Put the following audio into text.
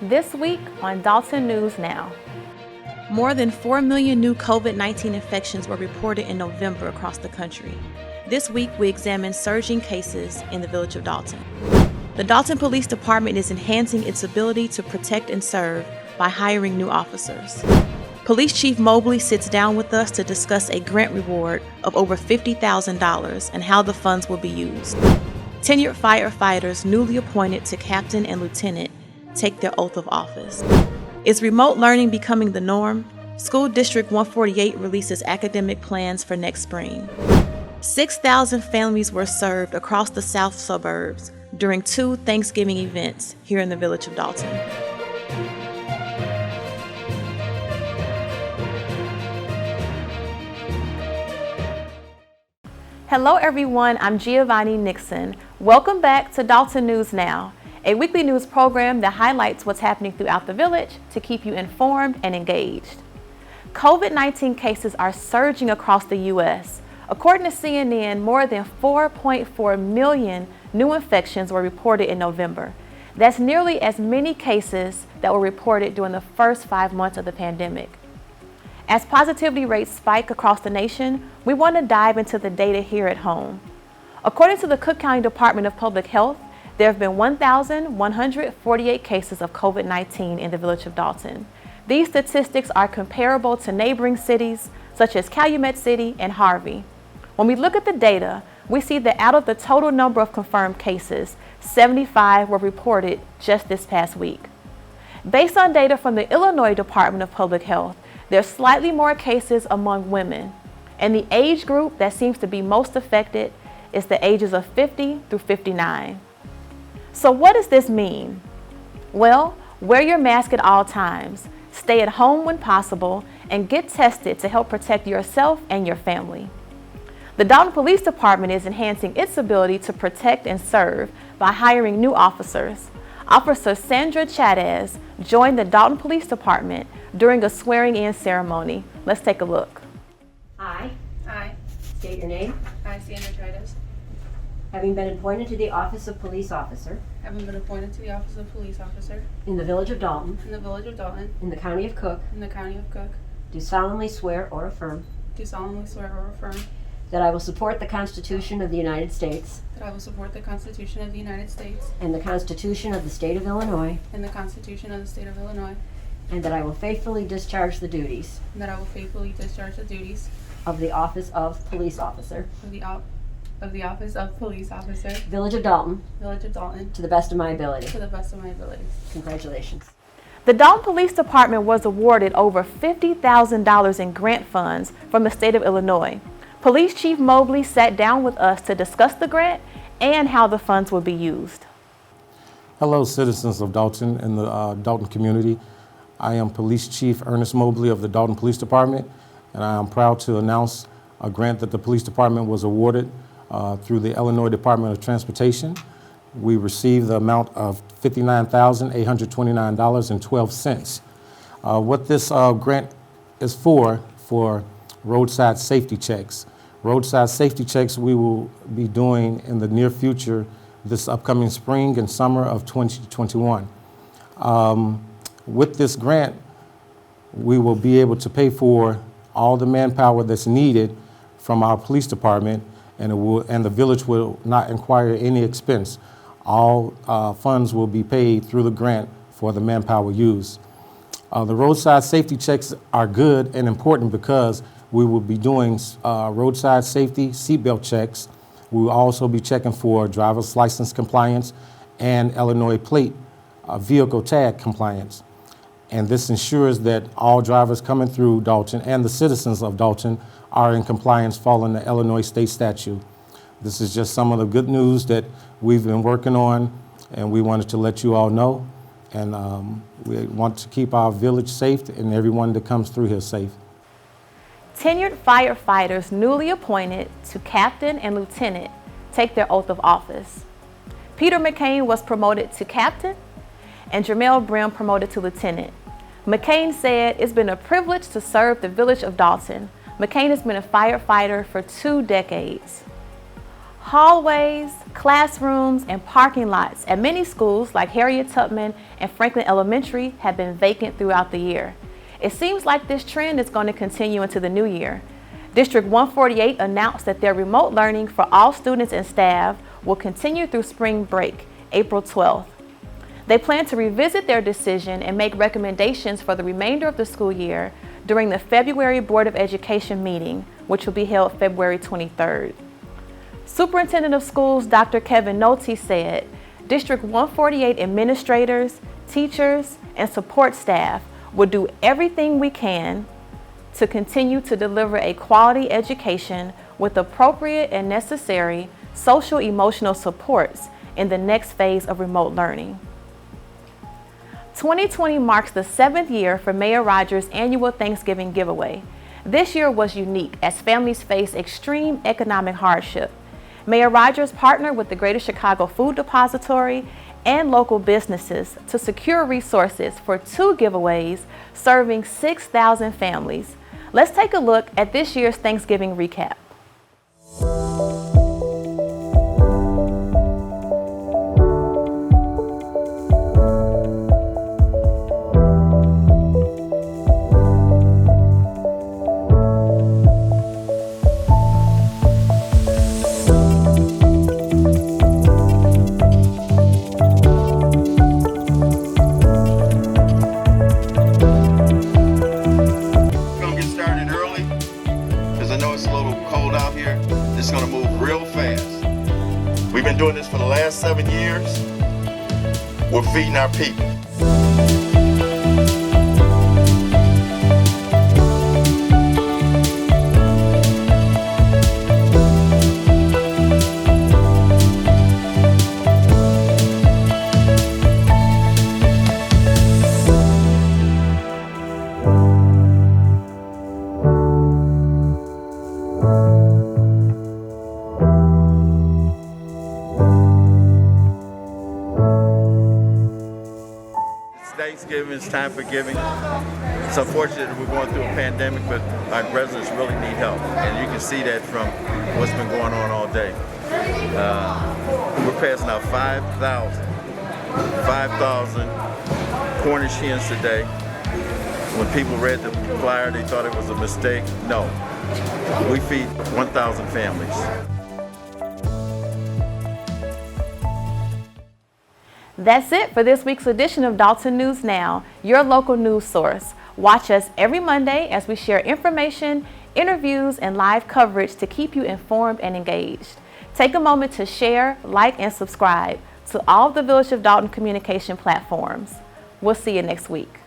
This week on Dolton News Now. More than 4 million new COVID-19 infections were reported in November across the country. This week, we examine surging cases in the village of Dolton. The Dolton Police Department is enhancing its ability to protect and serve by hiring new officers. Police Chief Mobley sits down with us to discuss a grant reward of over $50,000 and how the funds will be used. Tenured firefighters newly appointed to captain and lieutenant take their oath of office. Is remote learning becoming the norm? School District 148 releases academic plans for next spring. 6,000 families were served across the south suburbs during 2 Thanksgiving events here in the village of Dolton. Hello everyone, I'm Giovanni Nixon. Welcome back to Dolton News Now, a weekly news program that highlights what's happening throughout the village to keep you informed and engaged. COVID-19 cases are surging across the U.S. According to CNN, more than 4.4 million new infections were reported in November. That's nearly as many cases that were reported during the first 5 months of the pandemic. As positivity rates spike across the nation, we want to dive into the data here at home. According to the Cook County Department of Public Health, there have been 1,148 cases of COVID-19 in the village of Dolton. These statistics are comparable to neighboring cities such as Calumet City and Harvey. When we look at the data, we see that out of the total number of confirmed cases, 75 were reported just this past week. Based on data from the Illinois Department of Public Health, there's slightly more cases among women, and the age group that seems to be most affected is the ages of 50 through 59. So what does this mean? Well, wear your mask at all times, stay at home when possible, and get tested to help protect yourself and your family. The Dolton Police Department is enhancing its ability to protect and serve by hiring new officers. Officer Sandra Chavez joined the Dolton Police Department during a swearing-in ceremony. Let's take a look. I I, state your name. Sandra Chavez, Having been appointed to the office of police officer having been appointed to the office of police officer in the village of Dolton, in the village of Dolton, in the county of Cook, in the county of Cook, do solemnly swear or affirm do solemnly swear or affirm that I will support the Constitution of the United States that I will support the Constitution of the United States and the Constitution of the State of Illinois, and the Constitution of the State of Illinois, and that I will faithfully discharge the duties and that I will faithfully discharge the duties of the office of police officer, of the office of police officer, village of Dolton, village of Dolton, to the best of my ability. to the best of my abilities. Congratulations. The Dolton Police Department was awarded over $50,000 in grant funds from the state of Illinois. Police Chief Mobley sat down with us to discuss the grant and how the funds will be used. Hello, citizens of Dolton and the Dolton community. I am Police Chief Ernest Mobley of the Dolton Police Department, and I am proud to announce a grant that the police department was awarded through the Illinois Department of Transportation. We received the amount of $59,829.12. What this grant is for roadside safety checks. Roadside safety checks we will be doing in the near future, this upcoming spring and summer of 2021. With this grant, we will be able to pay for all the manpower that's needed from our police department, and the village will not require any expense. All funds will be paid through the grant for the manpower used. The roadside safety checks are good and important because we will be doing roadside safety seatbelt checks. We will also be checking for driver's license compliance and Illinois plate vehicle tag compliance. And this ensures that all drivers coming through Dolton and the citizens of Dolton are in compliance following the Illinois state statute. This is just some of the good news that we've been working on, and we wanted to let you all know. And we want to keep our village safe and everyone that comes through here safe. Tenured firefighters newly appointed to captain and lieutenant take their oath of office. Peter McCain was promoted to captain and Jermel Brim promoted to lieutenant. McCain said, "It's been a privilege to serve the village of Dolton." McCain has been a firefighter for 2 decades. Hallways, classrooms, and parking lots at many schools like Harriet Tubman and Franklin Elementary have been vacant throughout the year. It seems like this trend is going to continue into the new year. District 148 announced that their remote learning for all students and staff will continue through spring break, April 12th. They plan to revisit their decision and make recommendations for the remainder of the school year during the February Board of Education meeting, which will be held February 23rd. Superintendent of Schools Dr. Kevin Nolte said, District 148 administrators, teachers, and support staff will do everything we can to continue to deliver a quality education with appropriate and necessary social-emotional supports in the next phase of remote learning. 2020 marks the 7th year for Mayor Rogers' annual Thanksgiving giveaway. This year was unique as families faced extreme economic hardship. Mayor Rogers partnered with the Greater Chicago Food Depository and local businesses to secure resources for 2 giveaways serving 6,000 families. Let's take a look at this year's Thanksgiving recap. It's going to move real fast. We've been doing this for the last 7 years. We're feeding our people. Thanksgiving, it's time for giving. It's unfortunate that we're going through a pandemic, but our residents really need help. And you can see that from what's been going on all day. We're passing out 5,000 Cornish hens today. When people read the flyer, they thought it was a mistake. No, we feed 1,000 families. That's it for this week's edition of Dolton News Now, your local news source. Watch us every Monday as we share information, interviews, and live coverage to keep you informed and engaged. Take a moment to share, like, and subscribe to all of the Village of Dolton communication platforms. We'll see you next week.